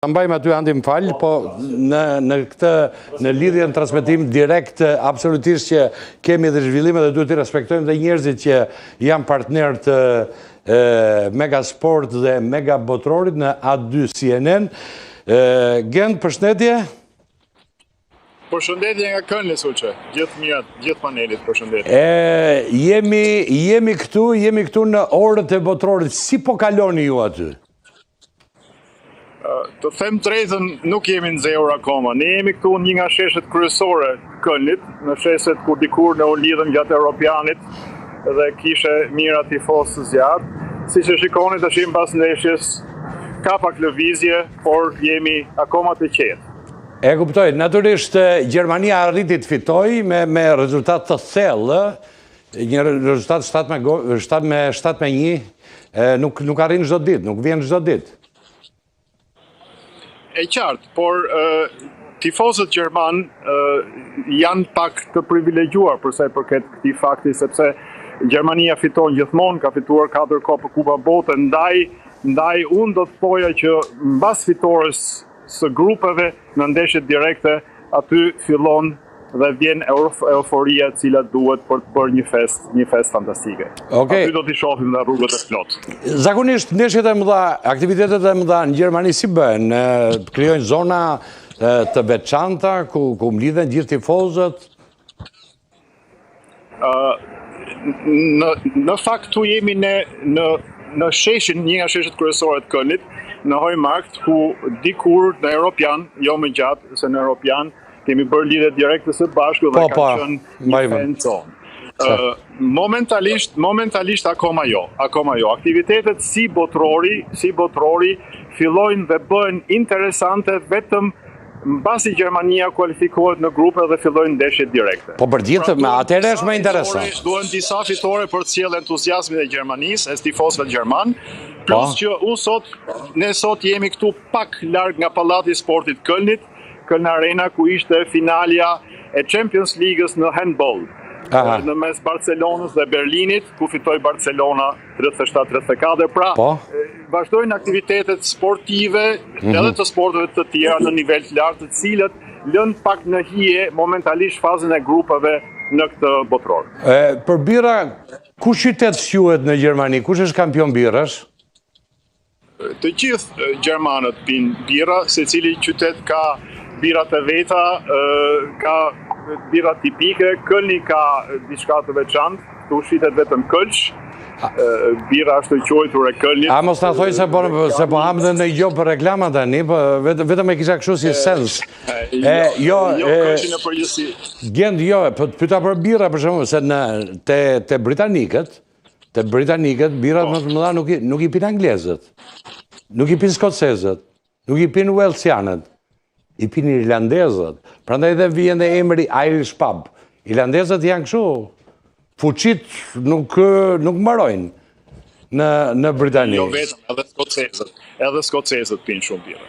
Mbajmë aty Andi më falë, po në lidhje në transmetim direkt, absolutisht që kemi dhe zhvillime dhe duhet të respektojmë dhe njerëzit që janë partner të Megasport dhe Mega Botrorit në A2 CNN. Gent, përshëndetje? Përshëndetje nga Kënli, Suqe. Gjithë mirat, gjithë panelit, përshëndetje. Jemi këtu në orët e Botrorit. Si po kaloni ju aty? Të them drejtën, nuk jemi në zeur akoma. Ne jemi këtu një nga sheshet kryesore Kënlit, në sheshet ku dikur ne u lidhëm gjatë Europianit dhe kishe mira tifos të zjarë. Si që shikoni të shimë pas ndeshjes, ka pak lëvizje, por jemi akoma të qetë. E kuptoj, natyrisht Gjermania arriti të fitoj me rezultat të thellë, një rezultat 7-1, nuk arrin çdo ditë, nuk vjen çdo ditë. E qartë, por tifozët Gjerman janë pak të privilegjuar përsa i përket këtij fakti, sepse Gjermania fiton gjithmonë, ka fituar 4 kopë Kupa Bote, ndaj unë do të thoja që mbas fitores së grupeve në ndeshjet direkte, aty fillon dhe vjen euforia e cila duhet për të bërë një fest fantastike. Aty do t'i shohim dhe rrugët e plot. Zakonisht ndeshjet e mëdha, aktivitetet e mëdha në Gjermani si bëhen? Krijojnë zona të veçanta ku mlidhen gjithë tifozët? Në fakt tu jemi në sheshin, një nga sheshet kryesore të Kënlit, në Hojmarkt, ku dikur në Europian, jo më gjatë se në Europian, kemi bërë lidhje direkte së bashku dhe ka qenë një fan zone. Momentalisht akoma jo. Aktivitetet si botrori fillojnë dhe bëhen interesante vetëm mbasi Gjermania kualifikohet në grupe dhe fillojnë ndeshjet direkte. Po për gjithë, atëherë është më interesant. Duhen disa fitore për të sjellë entuziazmin e Gjermanisë, e tifozëve gjerman, plus që ne sot jemi këtu pak larg nga pallati i sportit Këlnit, Köln Arena, ku ishte finalja e Champions League-s në handball. Në mes Barcelonës dhe Berlinit, ku fitoi Barcelona 37-34. Pra, vazhdojnë aktivitetet sportive edhe të sporteve të tjera në nivel të lartë, të cilët lënë pak në hije momentalisht fazën e grupeve në këtë botror. Për bira, ku qytet quhet në Gjermani? Kush është kampion birash? Të gjithë gjermanët pinë bira, secili qytet ka birat e veta, ka birat tipike, Kölni ka diçka të veçantë, këtu shitet vetëm Kölsch, bira është e quajtur e Kölnit. A mos na thoj se po ham dhe në jo për reklama tani, po vetëm e kisha kështu si sens. Jo Kölshin e përgjithësi. Gent, jo, pyeta për bira për shembull, se te britanikët birat më të mëdha nuk i pinë anglezët, nuk i pinë skocezët, nuk i pinë walesianët. I pinë irlandezët, prandaj dhe vjen dhe emri Irish Pub. Irlandezët janë kështu, fuqit nuk mbarojnë në Britani. Jo vetëm, edhe skocezët pinë shumë bira.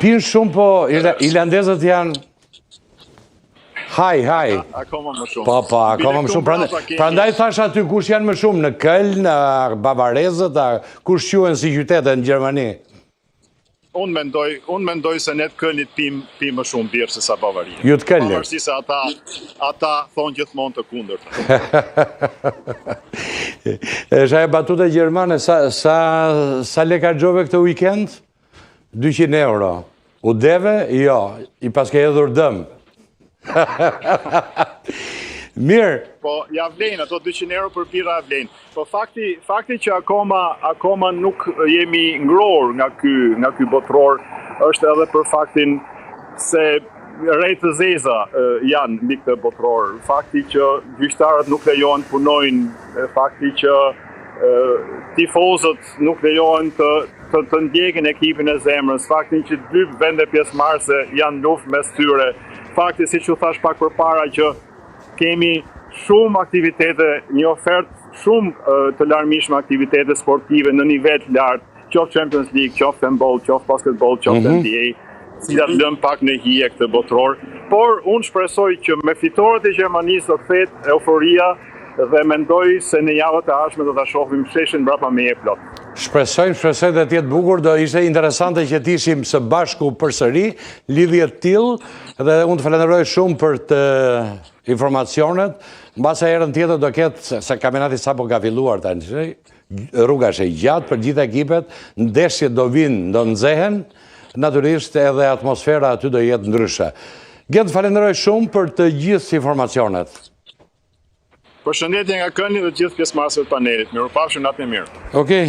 Pinë shumë, po irlandezët janë haj. Akoma më shumë. Po, akoma më shumë. Prandaj thash aty kush janë më shumë, në Köln, bavarezët, kush quhen si qytete në Gjermani? Unë mendoj se ne të Kölnit pim më shumë birë se sa Bavaria. Ju të Kölnit? Pavarësisht se ata thonë gjithmonë të kundërt. Është ajo batuta gjermane, sa lek harxove këtë weekend? 200 euro. U deve? Jo. I paske hedhur dëm. Mirë. Po, ja vlen, ato 200 euro për bira ja vlen. Po fakti që akoma nuk jemi ngrohur nga ky botror është edhe për faktin se rejtë të zeza janë mbi këtë botror. Fakti që gjyqtarët nuk lejohen të punojnë, fakti që tifozët nuk lejohen të ndjekin ekipin e zemrës, fakti që 2 vende pjesëmarrëse janë luftë mes tyre, fakti siç u thash pak përpara që kemi shumë aktivitete, një ofertë shumë të larmishme aktivitete sportive në nivel të lartë, qoftë Champions League, qoftë handball, qoftë basketball, qoftë NBA, cilat lën pak në hije këtë botror. Por unë shpresoj që me fitoret e Gjermanisë do kthehet euforia dhe mendoj se në javët e ardhshme do ta shohim sheshin mbrapa me e plot. Shpresoj dhe tjetë bukur, do ishte interesante që t'ishim së bashku përsëri, lidhje të tillë, dhe unë të falenderoj shumë për të informacionet, mbase herën tjetër do ketë, se kampionati sapo ka filluar tani, rruga është e gjatë për gjithë ekipet, ndeshjet do vinë, do nxehen, natyrisht edhe atmosfera aty do jetë ndryshe. Gjë të falenderoj shumë për të gjithë informacionet. Përshëndetje nga Këni dhe gjithë pjesëmarrësve të panelit. Mirupafshim, natë më mirë. Okej.